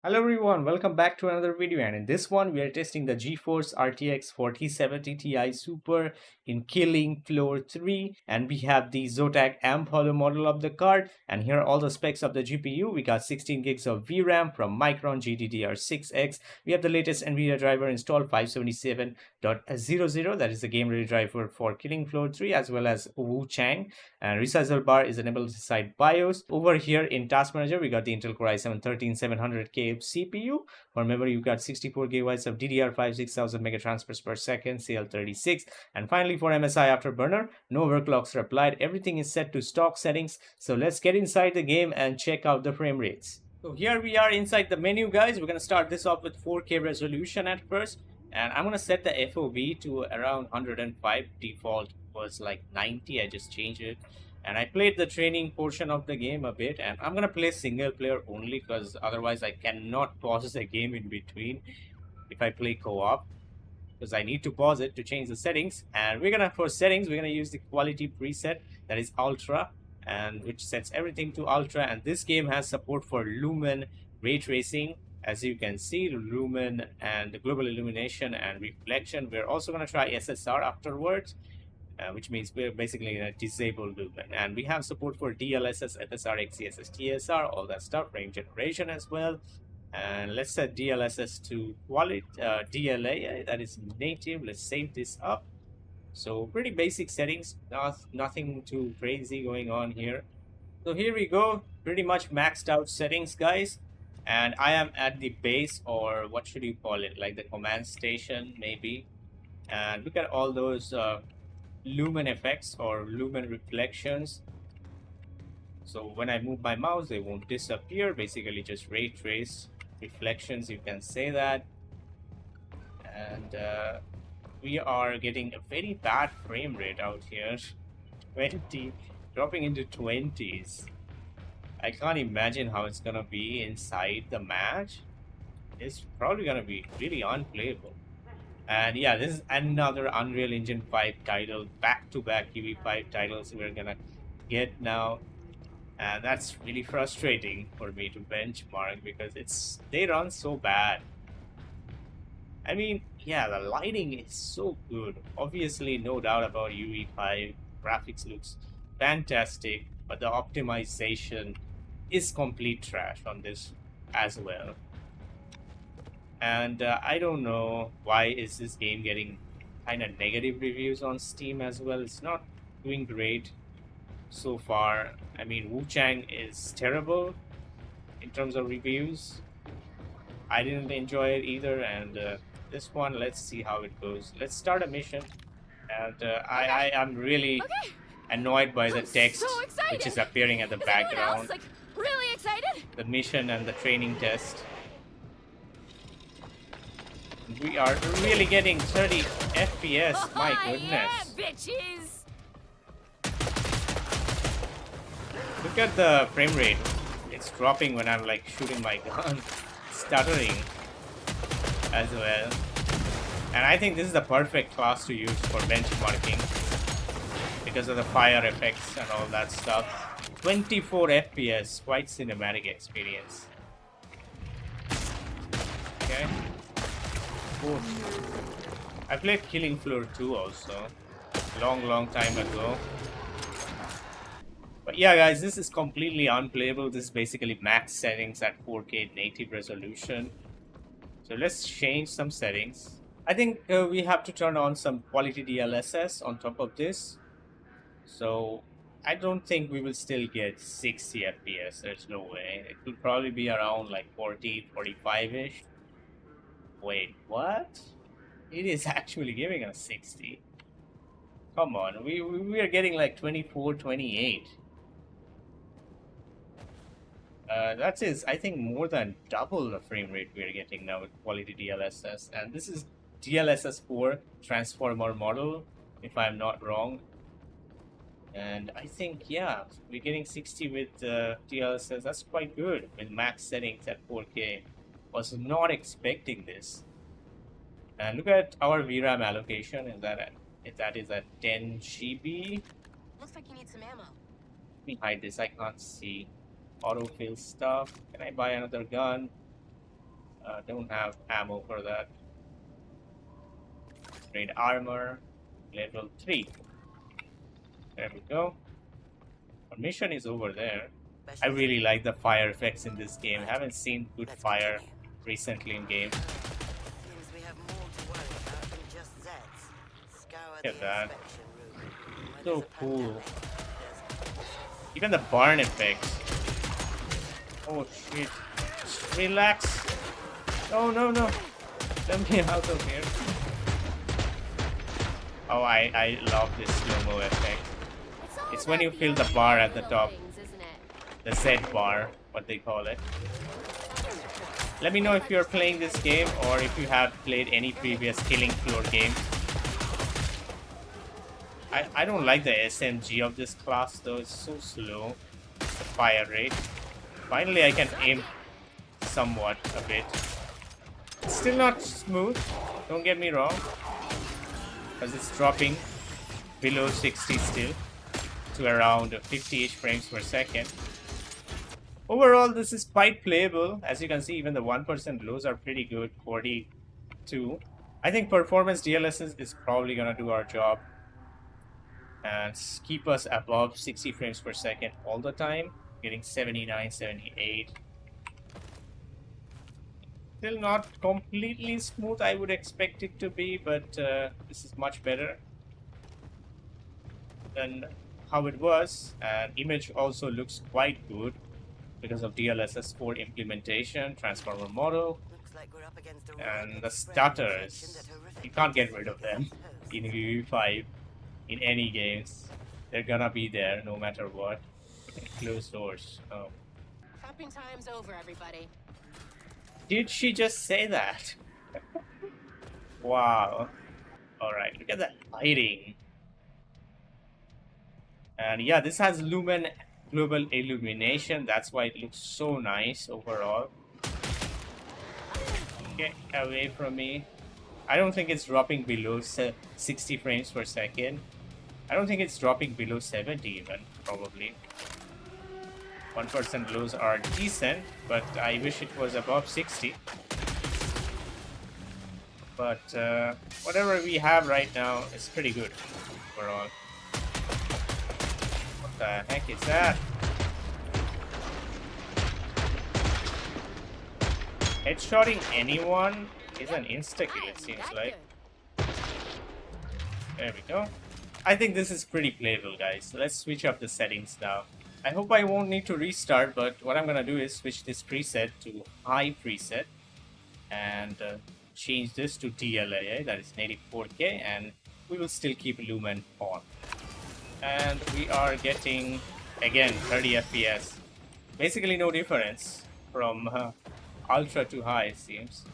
Hello everyone, welcome back to another video, and in this one we are testing the GeForce RTX 4070 Ti Super in Killing Floor 3, and we have the Zotac AMP hollow model of the card, and here are all the specs of the GPU. We got 16 gigs of VRAM from Micron GDDR6X. We have the latest NVIDIA driver installed 577.00, that is the game ready driver for Killing Floor 3, as well as Wu Chang, and resizable bar is enabled inside BIOS. Over here in Task Manager we got the Intel Core i7-13700K CPU. For memory, you've got 64 gigabytes of DDR5 6000 megatransfers per second CL36. And finally, for MSI Afterburner, no overclocks are applied. Everything is set to stock settings. So let's get inside the game and check out the frame rates. So here we are inside the menu, guys. We're going to start this off with 4K resolution at first. And I'm going to set the FOV to around 105. Default was like 90. I just changed it. And I played the training portion of the game a bit, and I'm gonna play single player only because otherwise I cannot pause the game in between if I play co-op, because I need to pause it to change the settings. And for settings we're gonna use the Qlty preset, that is ultra, and which sets everything to ultra. And this game has support for Lumen ray tracing, as you can see, Lumen and the global illumination and reflection. We're also gonna try SSR afterwards. Which means we're basically going to disable Lumen. And we have support for DLSS, FSR, XeSS, TSR, all that stuff, frame generation as well. And let's set DLSS to DLAA, that is native. Let's save this up. So pretty basic settings, nothing too crazy going on here. So here we go, pretty much maxed out settings, guys. And I am at the base, or what should you call it, like the command station maybe. And look at all those lumen effects or lumen reflections. So when I move my mouse, they won't disappear, basically just ray trace reflections, you can say that. And we are getting a very bad frame rate out here. 20 dropping into 20s. I can't imagine how it's gonna be inside the match. It's probably gonna be really unplayable. And yeah, this is another Unreal Engine 5 title, back-to-back UE5 titles we're gonna get now. And that's really frustrating for me to benchmark because they run so bad. I mean, yeah, the lighting is so good. Obviously, no doubt about UE5. Graphics looks fantastic, but the optimization is complete trash on this as well. And I don't know why is this game getting kind of negative reviews on Steam as well. It's not doing great so far. I mean, Wu Chang is terrible in terms of reviews. I didn't enjoy it either. And this one, let's see how it goes. Let's start a mission. And I am really annoyed by the text which is appearing at the background. Really excited? The mission and the training test. We are really getting 30 FPS, my goodness. Yeah, bitches. Look at the frame rate. It's dropping when I'm like shooting my gun. Stuttering as well. And I think this is the perfect class to use for benchmarking because of the fire effects and all that stuff. 24 FPS, quite cinematic experience. Okay. I played Killing Floor 2 also, long time ago. But yeah, guys, this is completely unplayable. This is basically max settings at 4K native resolution. So let's change some settings. I think we have to turn on some quality DLSS on top of this. So I don't think we will still get 60 FPS. There's no way. It will probably be around like 40, 45-ish. Wait, what? It is actually giving us 60. Come on, we are getting like 24, 28. That is, I think, more than double the frame rate we are getting now with quality DLSS. And this is DLSS 4 transformer model, if I'm not wrong. And I think, yeah, we're getting 60 with DLSS. That's quite good with max settings at 4K. Was not expecting this. And look at our VRAM allocation. That is at 10 GB. Looks like you need some ammo. Let me hide this. I can't see autofill stuff. Can I buy another gun? Don't have ammo for that. Trade armor, level 3. There we go. Our mission is over there. I really like the fire effects in this game. Haven't seen good fire recently in games. Seems we have more to worry about than just Zeds. Scour Look at the that. inspection room. When So there's a cool. pandemic, there's Even the burn effects. Oh shit. Relax. Oh no no. Let me out of here. Oh, I love this slow-mo effect. all It's when you about feel the beauty bar and at the little top. things, isn't it? The Z bar, what they call it. Let me know if you're playing this game or if you have played any previous Killing Floor games. I don't like the SMG of this class though, it's so slow. The fire rate. Finally I can aim somewhat a bit. It's still not smooth, don't get me wrong. Because it's dropping below 60 still to around 50-ish frames per second. Overall, this is quite playable. As you can see, even the 1% lows are pretty good. 42. I think performance DLSS is probably gonna do our job and keep us above 60 frames per second all the time, getting 79, 78. Still not completely smooth, I would expect it to be, but this is much better than how it was. And image also looks quite good because of DLSS 4 implementation, transformer model, looks like we're up against a and record the spread stutters. infection that horrific You can't get rid of them pose. in VV5 in any games. They're gonna be there no matter what. Closed doors. Oh. Clapping time's over, everybody. Did she just say that? Wow. Alright, look at that lighting. And yeah, this has Lumen global illumination. That's why it looks so nice overall. Get away from me. I don't think it's dropping below 60 frames per second. I don't think it's dropping below 70 even, probably. 1% lows are decent, but I wish it was above 60. But whatever we have right now is pretty good overall. What the heck is that? Headshotting anyone is an insta-kill, it seems like. There we go. I think this is pretty playable, guys. Let's switch up the settings now. I hope I won't need to restart, but what I'm gonna do is switch this preset to high preset and change this to DLAA, that is native 4K, and we will still keep Lumen on. And we are getting, again, 30 FPS. Basically no difference from ultra to high, it seems.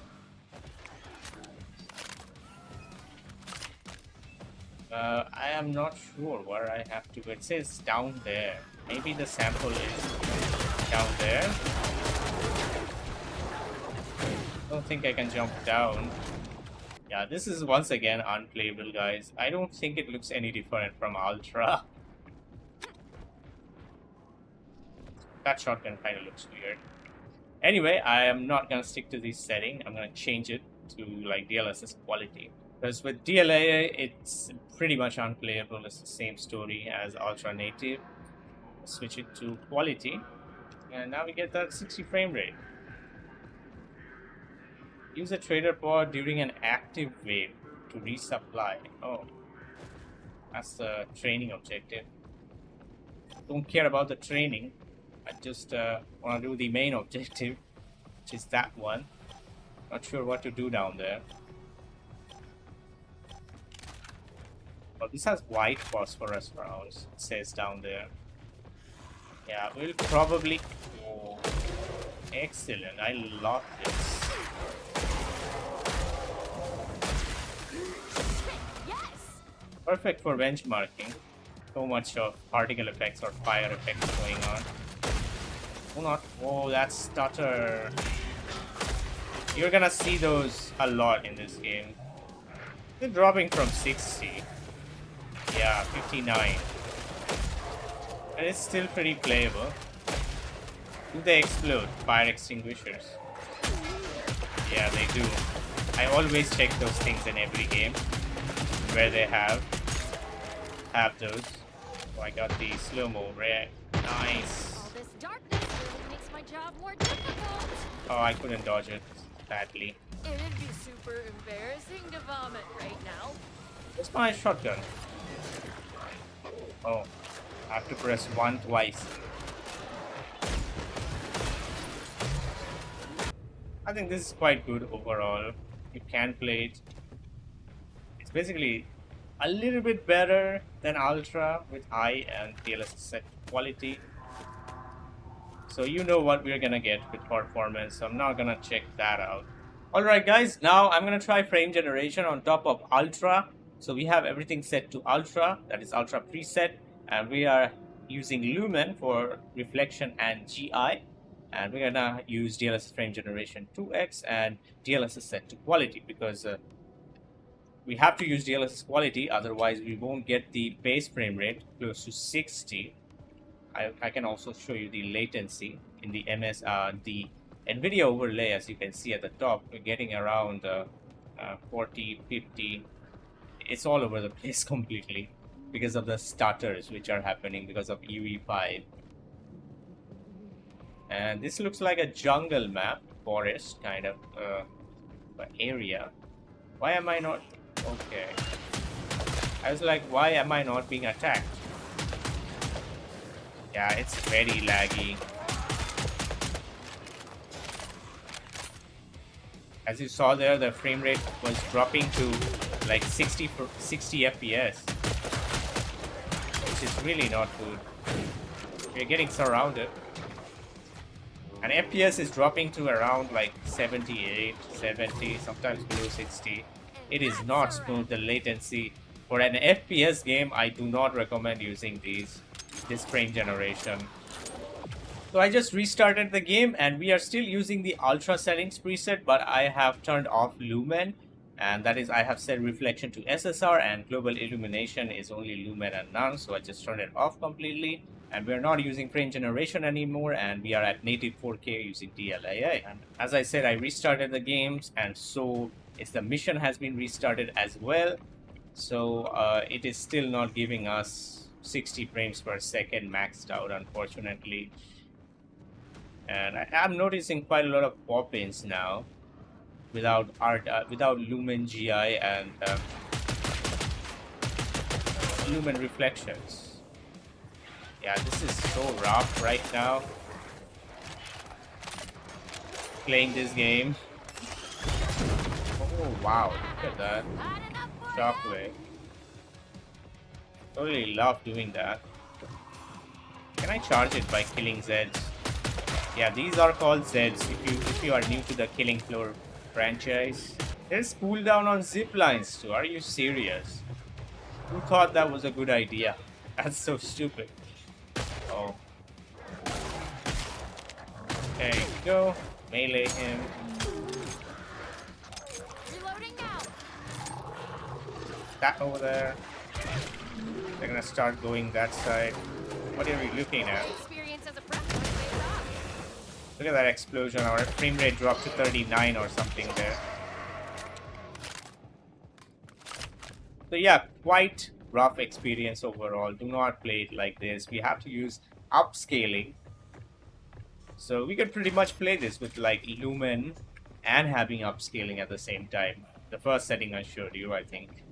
I am not sure where I have to go. It says down there. Maybe the sample is down there. Don't think I can jump down. Yeah, this is once again unplayable, guys. I don't think it looks any different from Ultra. That shotgun kind of looks weird. Anyway, I am not gonna stick to this setting. I'm gonna change it to like DLSS quality. Because with DLAA, it's pretty much unplayable. It's the same story as Ultra Native. Switch it to quality, and now we get that 60 frame rate. Use a trader pod during an active wave to resupply. Oh, that's the training objective. Don't care about the training. I just want to do the main objective, which is that one. Not sure what to do down there. Well, this has white phosphorus rounds, it says down there. Yeah, we'll probably... Oh, excellent. I love this. Yes! Perfect for benchmarking. So much of particle effects or fire effects going on. Oh, not... Oh, that stutter. You're gonna see those a lot in this game. They're dropping from 60. Yeah, 59. And it's still pretty playable. Do they explode? Fire extinguishers. Yeah, they do. I always check those things in every game where they have those. Oh, I got the slow-mo rare. Nice. All this darkness really makes my job more difficult. Oh, I couldn't dodge it badly. It'd be super embarrassing to vomit right now. Where's my shotgun? Oh, I have to press 1 twice. I think this is quite good overall. You can play it. It's basically a little bit better than Ultra with high and DLSS set quality. So you know what we're gonna get with performance, so I'm not gonna check that out. Alright guys, now I'm gonna try frame generation on top of Ultra. So we have everything set to Ultra, that is Ultra preset, and we are using Lumen for reflection and GI. And we're gonna use DLSS frame generation 2x and DLSS set to quality because we have to use DLSS quality, otherwise we won't get the base frame rate close to 60. I can also show you the latency in the the NVIDIA overlay. As you can see at the top, we're getting around 40, 50. It's all over the place completely because of the stutters which are happening because of UE5. And this looks like a jungle map, forest kind of area. Why am I not? Okay. I was like, why am I not being attacked? Yeah, it's very laggy. As you saw there, the frame rate was dropping to like 60 FPS, which is really not good. We're getting surrounded. And FPS is dropping to around like 78, 70, sometimes below 60. It is not smooth, the latency. For an FPS game, I do not recommend using this frame generation. So I just restarted the game and we are still using the Ultra settings preset, but I have turned off Lumen. And that is, I have set reflection to SSR and global illumination is only Lumen and none. So I just turned it off completely. And we're not using frame generation anymore, and we are at native 4K using DLAA. And as I said, I restarted the games, and so the mission has been restarted as well. So it is still not giving us 60 frames per second maxed out, unfortunately. And I'm noticing quite a lot of pop-ins now without Lumen GI and Lumen reflections. Yeah, this is so rough right now. Playing this game. Oh wow, look at that. Shockwave. Totally love doing that. Can I charge it by killing Zeds? Yeah, these are called Zeds if you are new to the Killing Floor franchise. There's cooldown on zip lines too. Are you serious? Who thought that was a good idea? That's so stupid. Oh. There you go. Melee him. Reloading now. That over there. They're gonna start going that side. What are we looking at? Experience as a prep pays off. Look at that explosion. Our frame rate dropped to 39 or something there. So yeah, quite rough experience overall. Do not play it like this. We have to use upscaling. So we could pretty much play this with like Lumen and having upscaling at the same time. The first setting I showed you, I think.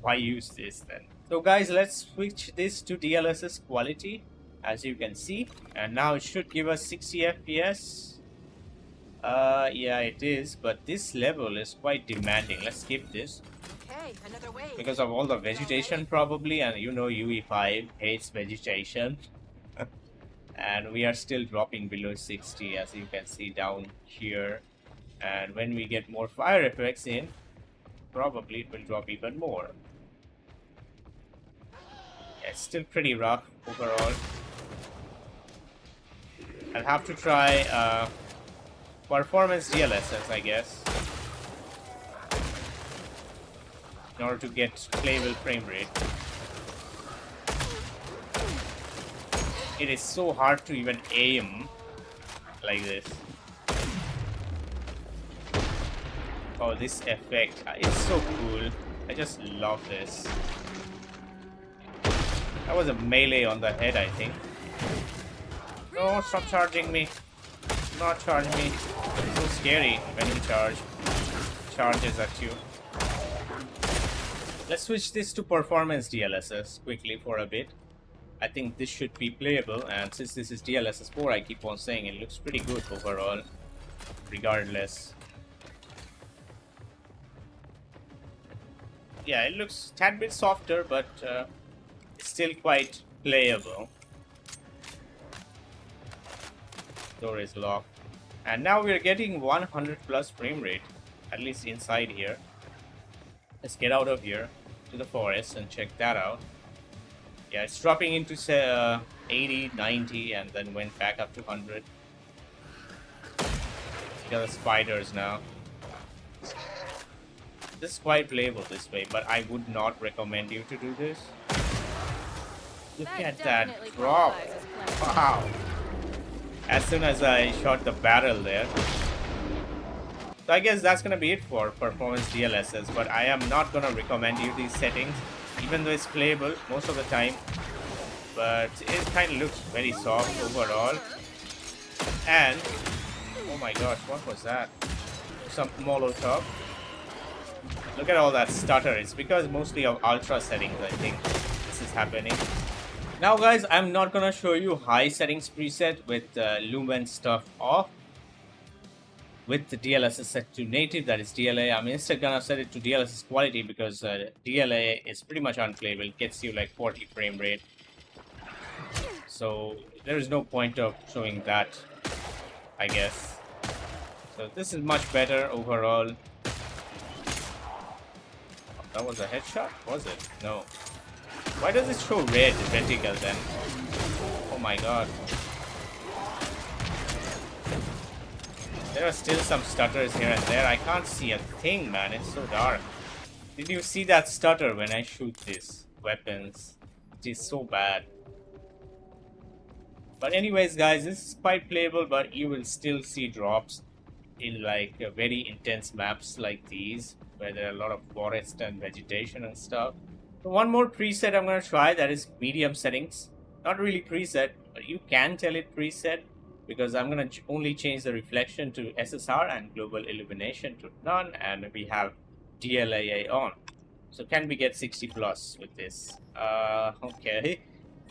Why use this then? So guys, let's switch this to DLSS quality, as you can see. And now it should give us 60 FPS. Yeah, it is. But this level is quite demanding. Let's skip this. Okay, another wave. Because of all the vegetation probably, and you know UE5 hates vegetation. And we are still dropping below 60, as you can see down here. And when we get more fire effects in, probably it will drop even more. Yeah, it's still pretty rough overall. I'll have to try performance DLSS, I guess, in order to get playable frame rate. It is so hard to even aim like this. Oh, this effect. It's so cool. I just love this. That was a melee on the head, I think. No, stop charging me. Do not charge me. It's so scary when you charges at you. Let's switch this to performance DLSS quickly for a bit. I think this should be playable, and since this is DLSS 4, I keep on saying it looks pretty good overall, regardless. Yeah, it looks a tad bit softer, but it's still quite playable. Door is locked. And now we're getting 100 plus frame rate, at least inside here. Let's get out of here to the forest and check that out. Yeah, it's dropping into 80, 90, and then went back up to 100. Got the spiders now. This is quite playable this way, but I would not recommend you to do this. Look at that drop. Wow. As soon as I shot the barrel there. So I guess that's gonna be it for performance DLSS, but I am not gonna recommend you these settings, even though it's playable most of the time. But it kind of looks very soft overall. And oh my gosh, what was that? Some Molotov. Look at all that stutter. It's because mostly of ultra settings, I think this is happening. Now guys, I'm not gonna show you high settings preset with Lumen stuff off. With the DLSS set to native, that is DLAA. I'm instead gonna set it to DLSS quality because DLAA is pretty much unplayable. It gets you like 40 frame rate. So there is no point of showing that, I guess. So this is much better overall. That was a headshot? Was it? No. Why does it show red vertical then? Oh my god. There are still some stutters here and there. I can't see a thing, man. It's so dark. Did you see that stutter when I shoot these weapons? It is so bad. But anyways, guys, this is quite playable, but you will still see drops in like very intense maps like these, where there are a lot of forest and vegetation and stuff. So one more preset I'm going to try, that is medium settings. Not really preset, but you can tell it preset, because I'm going to only change the reflection to SSR and global illumination to none, and we have DLAA on. So can we get 60 plus with this? Okay.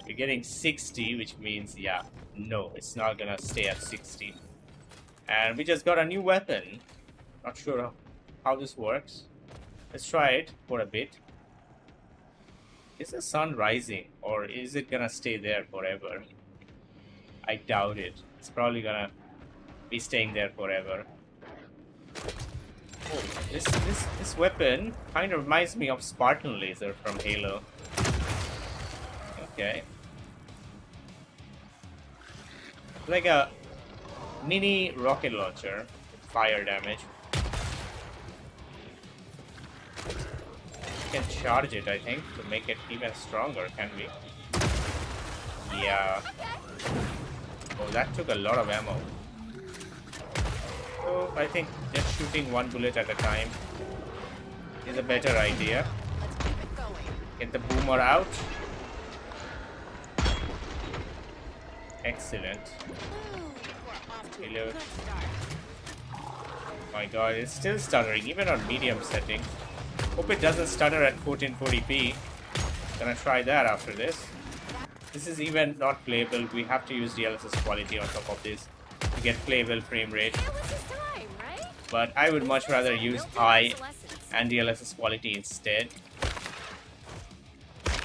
We're getting 60, which means, yeah, no, it's not gonna stay at 60. And we just got a new weapon. Not sure how this works. Let's try it for a bit. Is the sun rising, or is it gonna stay there forever? I doubt it. It's probably gonna be staying there forever. Oh, this weapon kind of reminds me of Spartan laser from Halo. Okay. Like a mini rocket launcher with fire damage. We can charge it, I think, to make it even stronger, can we? Yeah. Oh, that took a lot of ammo. So I think just shooting one bullet at a time is a better idea. Get the boomer out. Excellent. Reload. My god, it's still stuttering, even on medium settings. Hope it doesn't stutter at 1440p. Gonna try that after this. This is even not playable. We have to use DLSS quality on top of this to get playable frame rate. But I would much rather use high and DLSS quality instead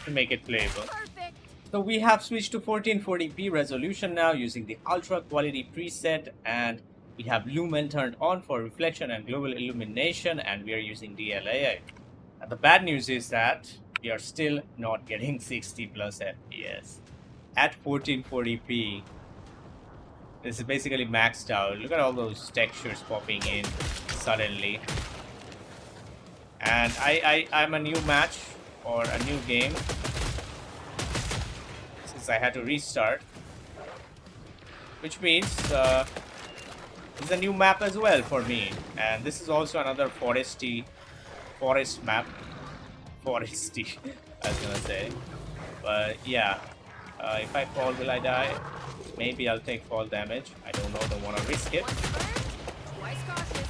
to make it playable. So we have switched to 1440p resolution now using the ultra quality preset, and we have Lumen turned on for reflection and global illumination, and we are using DLAA. And the bad news is that we are still not getting 60 plus FPS at 1440p. This is basically maxed out. Look at all those textures popping in suddenly. And I'm a new match or a new game, since I had to restart, which means It's a new map as well for me, and this is also another forest map. Foresty, I was gonna say. But yeah, if I fall, will I die? Maybe I'll take fall damage. I don't know, don't wanna risk it. Once burned, twice cautious.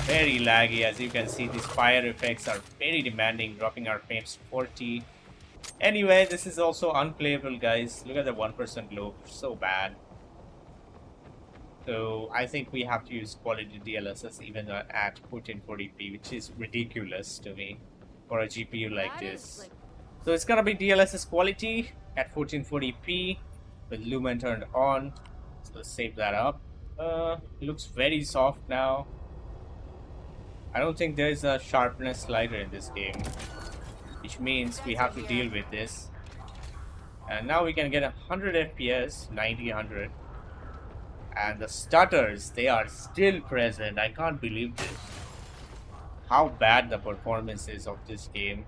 Very laggy, as you can see. These fire effects are very demanding, dropping our frames to 40. Anyway, this is also unplayable, guys. Look at the 1% low, so bad. So I think we have to use quality DLSS even at 1440p, which is ridiculous to me for a GPU like this. So it's gonna be DLSS quality at 1440p with Lumen turned on. So let's save that up. Looks very soft now. I don't think there is a sharpness slider in this game, which means we have to deal with this. And now we can get 100 FPS, 90, 100. And the stutters, they are still present. I can't believe this. How bad the performance is of this game.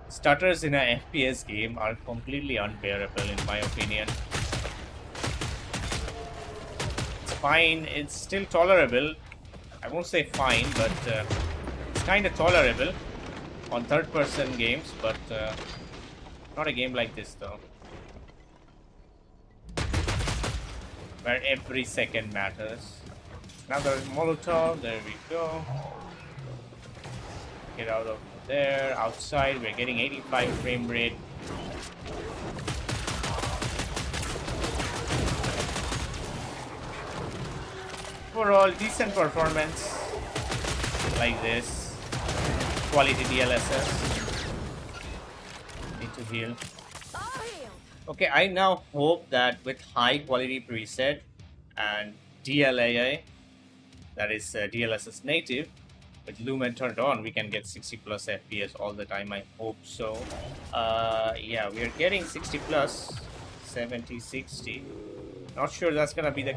Stutters in an FPS game are completely unbearable in my opinion. It's fine, it's still tolerable. I won't say fine, but it's kind of tolerable on third-person games, but not a game like this though, where every second matters. Another Molotov, there we go. Get out of there, outside, we're getting 85 frame rate. Overall, decent performance like this. Quality DLSS. Need to heal. Okay, I now hope that with high quality preset and DLAA, that is DLSS native, with Lumen turned on, we can get 60 plus FPS all the time. I hope so. Yeah, we are getting 60 plus, 70, 60. Not sure that's gonna be the.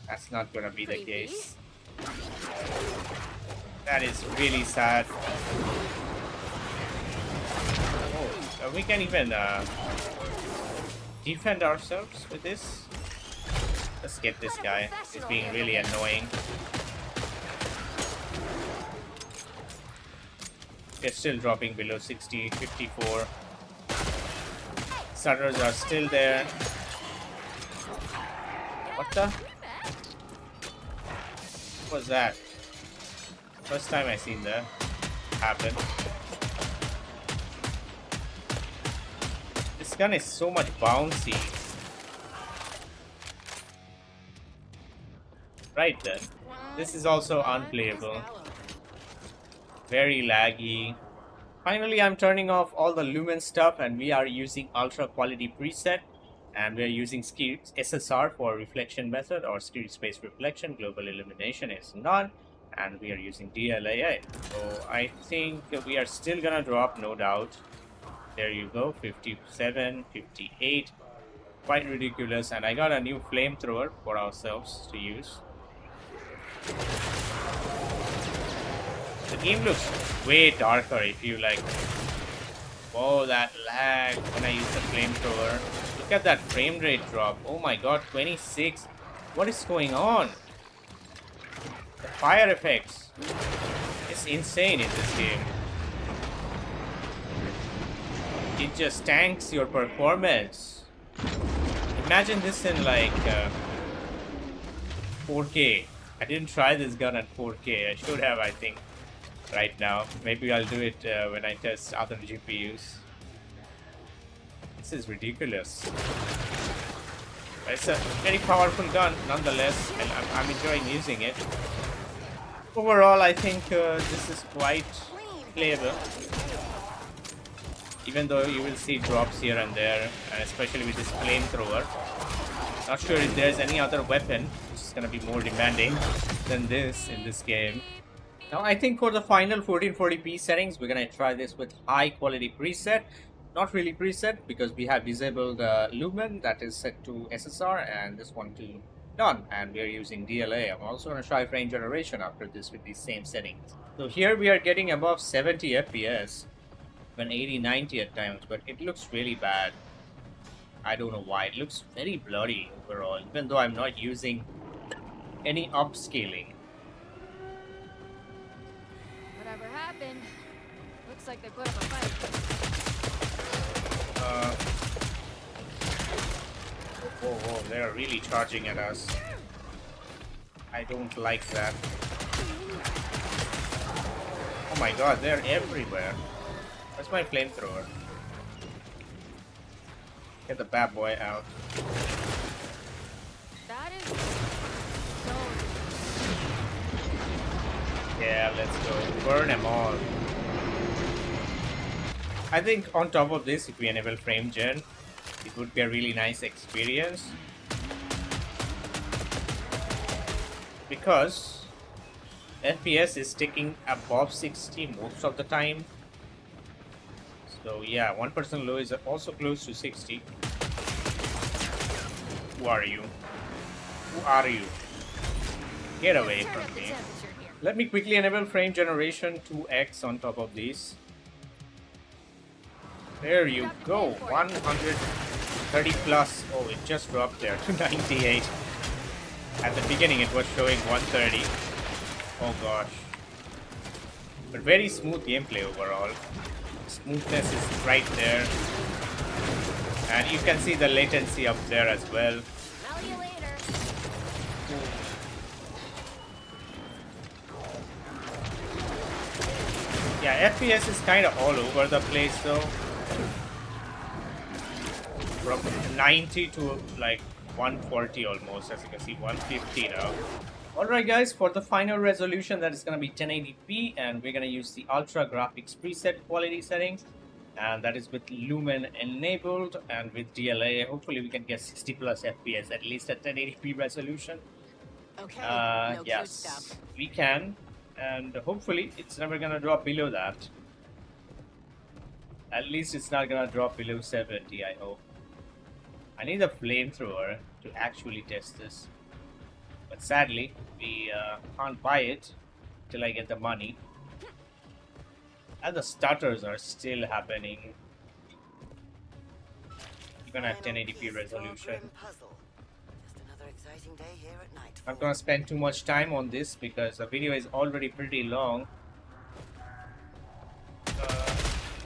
That's not gonna be the case. That is really sad. Oh, we can even defend ourselves with this. Let's get this guy. He's being really annoying. We're still dropping below 60, 54. Stutters are still there. What the? What was that? First time I seen that happen. This gun is so much bouncy. Right then. This is also unplayable. Very laggy. Finally, I'm turning off all the Lumen stuff and we are using ultra quality preset. And we're using SSR for reflection method or screen space reflection. Global illumination is none. And we are using DLAA. So I think we are still gonna drop, no doubt. There you go, 57, 58. Quite ridiculous. And I got a new flamethrower for ourselves to use. The game looks way darker if you like. Whoa, that lag when I use the flamethrower. Look at that frame rate drop. Oh my god, 26. What is going on? The fire effects. It's insane in this game. It just tanks your performance. Imagine this in like 4K. I didn't try this gun at 4K. I should have, I think, right now. Maybe I'll do it when I test other GPUs. This is ridiculous. But it's a very powerful gun, nonetheless, and I'm enjoying using it. Overall, I think this is quite playable. Even though you will see drops here and there, and especially with this flamethrower. Not sure if there's any other weapon which is gonna be more demanding than this in this game. Now I think for the final 1440p settings, we're gonna try this with high quality preset. Not really preset because we have disabled Lumen, that is set to SSR, and this one to none, and we are using DLA. I'm also gonna try frame generation after this with these same settings. So here we are getting above 70 FPS, even 80, 90 at times, but it looks really bad. I don't know why. It looks very blurry overall, even though I'm not using any upscaling. Whatever happened, looks like they put up a fight. Oh, they're really charging at us. I don't like that. Oh my god, they're everywhere. Where's my flamethrower? Get the bad boy out. That is so. Yeah, let's go. Burn them all. I think on top of this, if we enable frame gen, it would be a really nice experience. Because FPS is sticking above 60 most of the time. So yeah, 1% low is also close to 60. Who are you? Who are you? Get away Turn from up the me. temperature here. Let me quickly enable frame generation 2x on top of these. There you go, 130 plus. Oh, it just dropped there to 98. At the beginning it was showing 130. Oh gosh. But very smooth gameplay overall. Smoothness is right there. And you can see the latency up there as well. Smell you later. Yeah, FPS is kind of all over the place though. From 90 to like 140 almost, as you can see 150 now. Alright guys, for the final resolution that is going to be 1080p, and we're going to use the ultra graphics preset quality settings, and that is with Lumen enabled, and with DLAA hopefully we can get 60 plus FPS at least at 1080p resolution. Okay, no cute Yes, stuff. we can, and hopefully it's never going to drop below that. At least it's not going to drop below 70, I hope. I need a flamethrower to actually test this. But sadly, we can't buy it till I get the money. And the stutters are still happening. Even at 1080p resolution. Puzzle. Just another exciting day here at night. I'm gonna spend too much time on this because the video is already pretty long.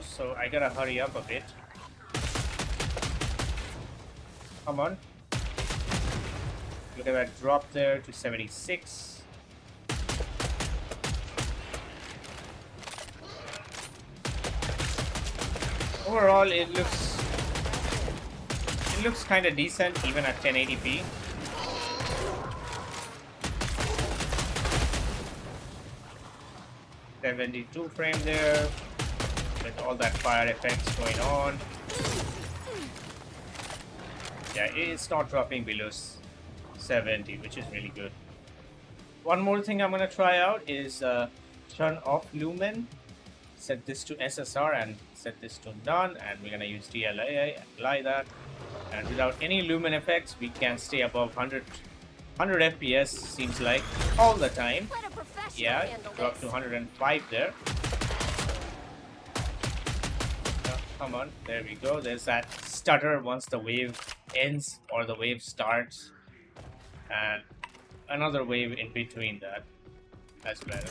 So I gotta hurry up a bit. Come on. Look at that drop there to 76. Overall, it looks kind of decent even at 1080p. .72 frame there with all that fire effects going on. Yeah, it's not dropping below 70, which is really good. One more thing I'm gonna try out is turn off Lumen, set this to SSR and set this to none, and we're gonna use DLAA, apply that, and without any Lumen effects we can stay above 100 FPS, seems like, all the time. Let a professional Yeah, handle drop this. to 105 there. Come on, there we go. There's that stutter once the wave ends or the wave starts, and another wave in between that as well.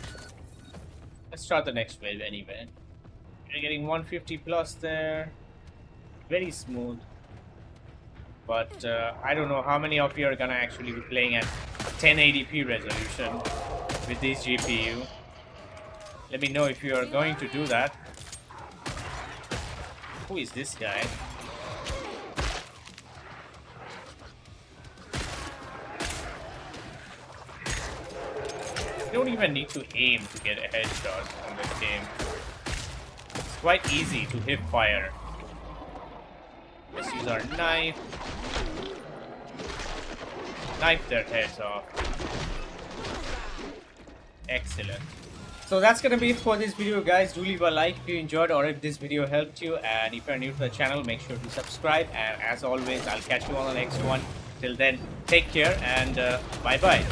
Let's start the next wave anyway. We're getting 150 plus there. Very smooth. But I don't know how many of you are gonna actually be playing at 1080p resolution with this GPU. Let me know if you are going to do that. Who is this guy? You don't even need to aim to get a headshot on this game. It's quite easy to hip fire. Let's use our knife. Knife their heads off. Excellent. So that's gonna be it for this video, guys. Do leave a like if you enjoyed or if this video helped you, and if you're new to the channel, make sure to subscribe, and as always I'll catch you on the next one. Till then, take care and bye bye.